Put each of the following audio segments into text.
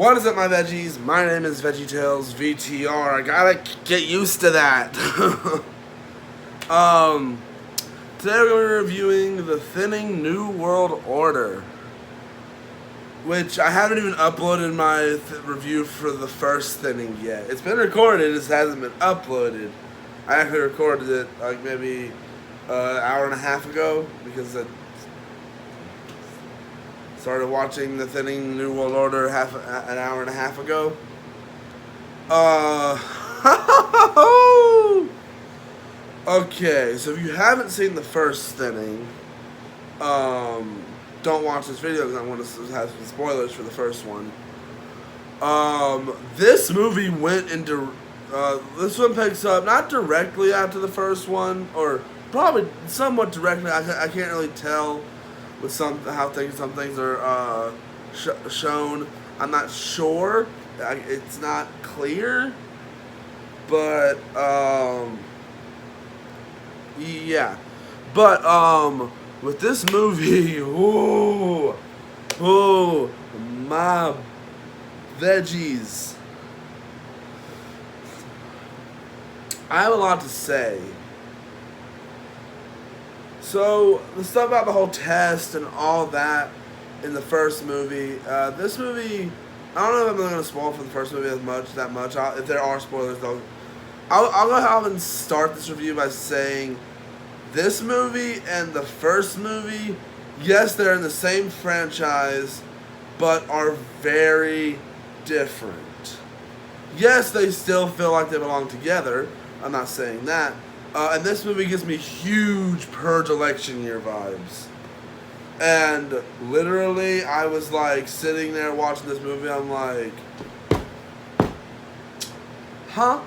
What is up, my veggies? My name is VeggieTales VTR. I gotta get used to that. Today we're going to be reviewing The Thinning New World Order, which I haven't even uploaded my review for the first thinning yet. It's been recorded, it just hasn't been uploaded. I actually recorded it like maybe an hour and a half ago because I started watching The Thinning New World Order an hour and a half ago. Okay, so if you haven't seen the first thinning, don't watch this video because I'm going to have some spoilers for the first one. This movie went into, this one picks up not directly after the first one, or probably somewhat directly. I can't really tell with some things are shown. I'm not sure. It's not clear, but yeah. But with this movie, ooh, my veggies. I have a lot to say. So, the stuff about the whole test and all that in the first movie, this movie, I don't know if I'm going to spoil for the first movie that much. If there are spoilers, though, I'll go ahead and start this review by saying this movie and the first movie, yes, they're in the same franchise, but are very different. Yes, they still feel like they belong together. I'm not saying that. And this movie gives me huge Purge election year vibes. And literally, I was like sitting there watching this movie. I'm like, huh?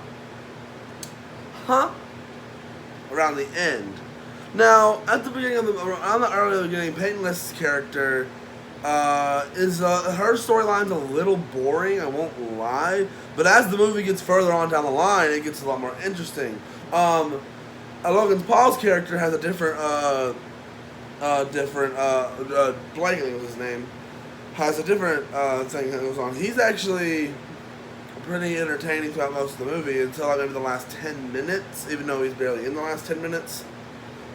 Around the end. Now, at the beginning of on the early beginning, Peyton List's character is her storyline's a little boring. I won't lie, but as the movie gets further on down the line, it gets a lot more interesting. Logan Paul's character has a different Blake, I think was his name, has a different thing that goes on. He's actually pretty entertaining throughout most of the movie until like maybe the last 10 minutes, even though he's barely in the last 10 minutes.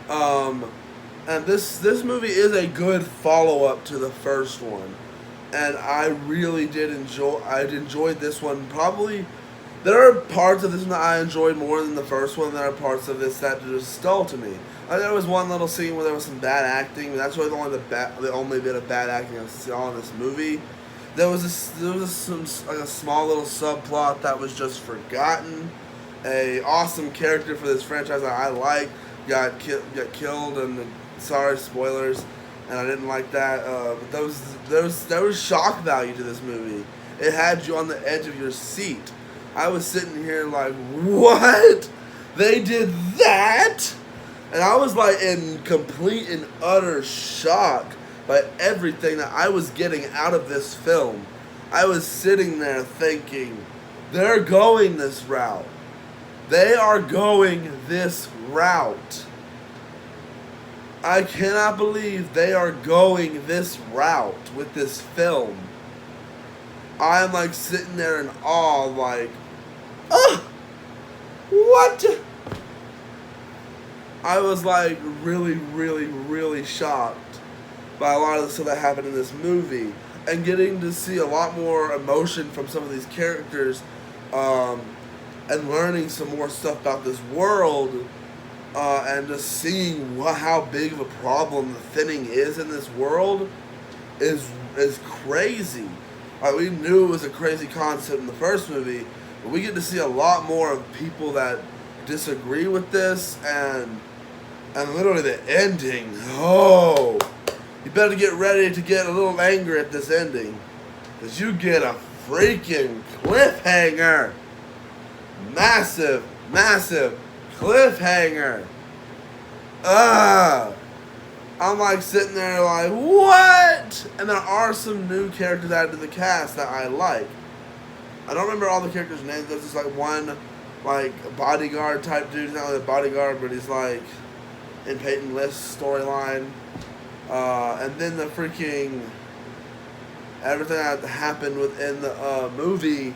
And this movie is a good follow-up to the first one, and I really did enjoyed this one. Probably there are parts of this one that I enjoyed more than the first one. There are parts of this that just stole to me. There was one little scene where there was some bad acting, but that's really the only bit of bad acting I saw in this movie. There was some like a small little subplot that was just forgotten. A awesome character for this franchise that I like got killed, and sorry, spoilers, and I didn't like that. But there was shock value to this movie. It had you on the edge of your seat. I was sitting here like, what? They did that? And I was like in complete and utter shock by everything that I was getting out of this film. I was sitting there thinking, they're going this route. They are going this route. I cannot believe they are going this route with this film. I'm like sitting there in awe, like, what? I was like really shocked by a lot of the stuff that happened in this movie, and getting to see a lot more emotion from some of these characters, and learning some more stuff about this world, and just seeing how big of a problem the thinning is in this world is crazy. We knew it was a crazy concept in the first movie, but we get to see a lot more of people that disagree with this, and literally the ending. Oh, you better get ready to get a little angry at this ending, because you get a freaking cliffhanger. Massive cliffhanger. I'm like sitting there like, what? And there are some new characters added to the cast that I like. I don't remember all the characters' names. There's just like one like bodyguard type dude. He's not really a bodyguard, but he's like in Peyton List's storyline. And then the freaking everything that happened within the movie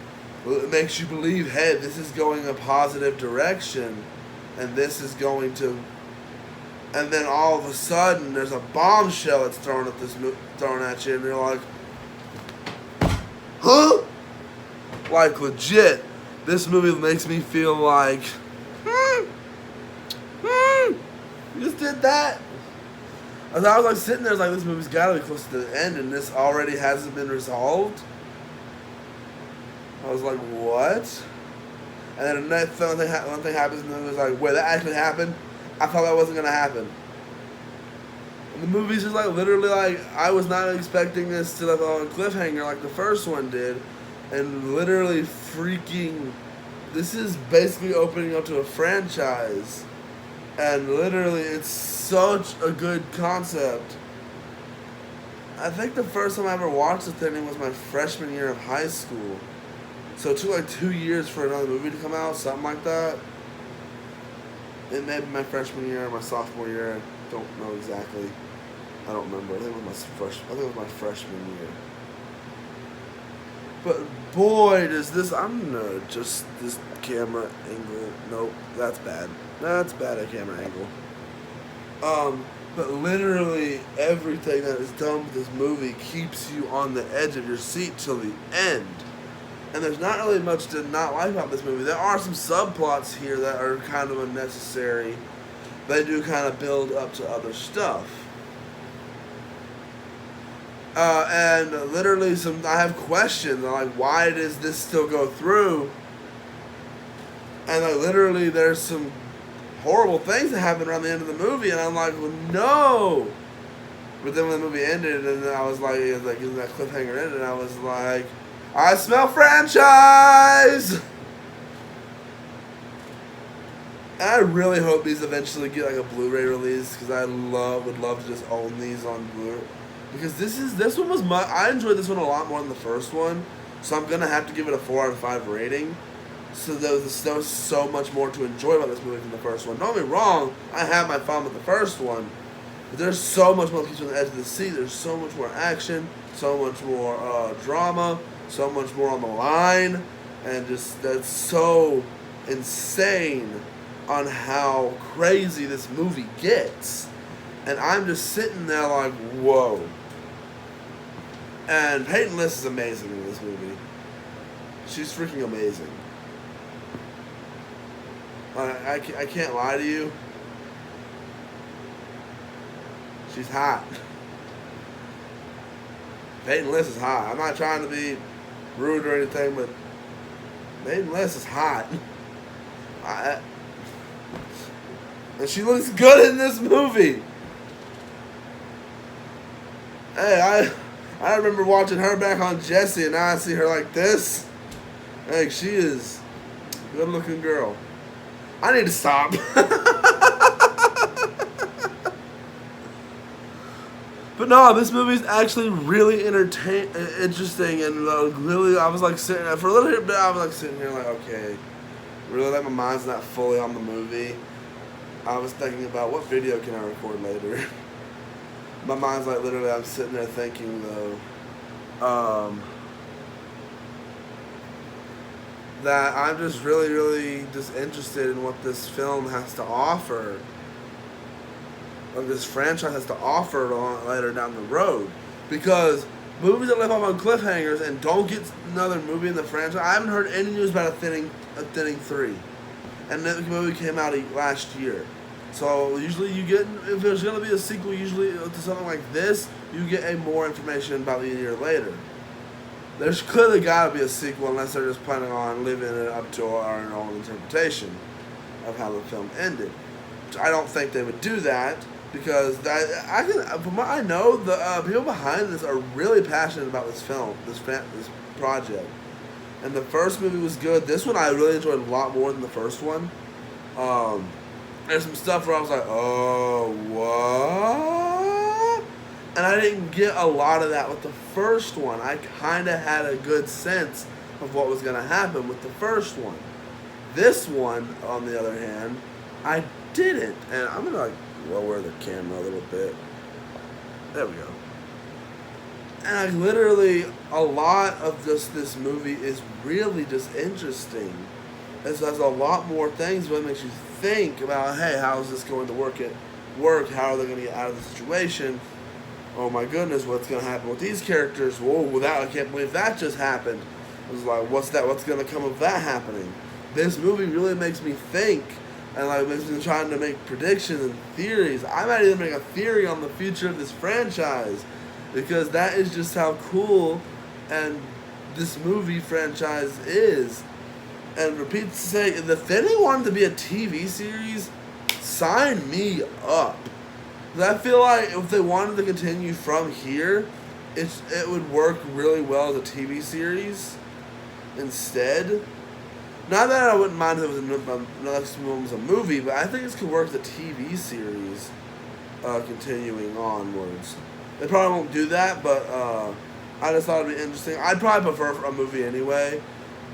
makes you believe, hey, this is going a positive direction, and this is going to. And then all of a sudden, there's a bombshell that's thrown at you, and you're like, huh? Like legit, this movie makes me feel like, you just did that. As I was like sitting there, I was like, this movie's gotta be close to the end, and this already hasn't been resolved. I was like, what? And then the next one thing happens, and then it was like, wait, that actually happened? I thought that wasn't gonna happen. And the movie's just like literally like, I was not expecting this to have on a cliffhanger like the first one did, and literally freaking, this is basically opening up to a franchise, and literally it's such a good concept. I think the first time I ever watched the thing was my freshman year of high school. So it took like 2 years for another movie to come out, something like that. It may be my freshman year or my sophomore year. I don't know exactly. I don't remember. I think it was my freshman year. But boy, does this, I'm gonna just, this camera angle, nope, that's bad. That's bad at camera angle. But literally everything that is done with this movie keeps you on the edge of your seat till the end. And there's not really much to not like about this movie. There are some subplots here that are kind of unnecessary. They do kind of build up to other stuff. And literally I have questions. I'm like, why does this still go through? And like, literally there's some horrible things that happen around the end of the movie, and I'm like, well, no. But then when the movie ended, and I was like, it was like, that cliffhanger ended, and I was like, I smell franchise! And I really hope these eventually get like a Blu-ray release, because I would love to just own these on Blu-ray. Because this one was I enjoyed this one a lot more than the first one, so I'm gonna have to give it a 4 out of 5 rating. So there was so much more to enjoy about this movie than the first one. Don't get me wrong, I had my fun with the first one, but there's so much more that keeps you on the edge of the seat. There's so much more action, so much more drama, so much more on the line, and just that's so insane on how crazy this movie gets. And I'm just sitting there like, whoa. And Peyton List is amazing in this movie. She's freaking amazing. I can't lie to you. She's hot. Peyton List is hot. I'm not trying to be rude or anything, but Peyton List is hot. And she looks good in this movie. Hey, I remember watching her back on Jessie, and now I see her like this. Hey, she is a good-looking girl. I need to stop. But no, this movie is actually really interesting, and really, I was like sitting for a little bit. I was like sitting here like, okay, really, like my mind's not fully on the movie. I was thinking about what video can I record later. My mind's like literally, I'm sitting there thinking though, that I'm just really just interested in what this film has to offer, what this franchise has to offer later down the road. Because movies that live off on cliffhangers and don't get another movie in the franchise, I haven't heard any news about a Thinning 3. And the movie came out last year. So usually you get, if there's going to be a sequel usually to something like this, you get more information about it a year later. There's clearly got to be a sequel unless they're just planning on leaving it up to our own interpretation of how the film ended. I don't think they would do that because from what I know, the people behind this are really passionate about this film, this project. And the first movie was good. This one I really enjoyed a lot more than the first one. There's some stuff where I was like, oh, what? And I didn't get a lot of that with the first one. I kind of had a good sense of what was going to happen with the first one. This one, on the other hand, I didn't. And I'm going to like lower the camera a little bit. There we go. And like, literally, a lot of just this movie is really just interesting. It has a lot more things, but it makes you think about, hey, how is this going to work? How are they going to get out of the situation? Oh my goodness, what's going to happen with these characters? Whoa, I can't believe that just happened. It was like, what's that? What's going to come of that happening? This movie really makes me think, and like makes me trying to make predictions and theories. I might even make a theory on the future of this franchise, because that is just how cool and this movie franchise is. And repeat to say, if any wanted to be a TV series, sign me up. I feel like if they wanted to continue from here, it would work really well as a TV series instead. Not that I wouldn't mind if it was a movie, but I think this could work as a TV series continuing onwards. They probably won't do that, but I just thought it'd be interesting. I'd probably prefer a movie anyway,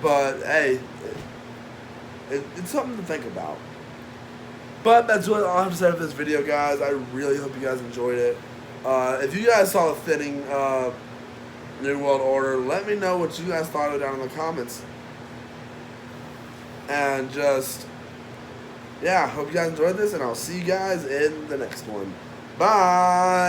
but hey, it's something to think about. But that's what I'll have to say for this video, guys. I really hope you guys enjoyed it. If you guys saw the fitting New World Order, let me know what you guys thought of it down in the comments. And just, yeah, hope you guys enjoyed this, and I'll see you guys in the next one. Bye!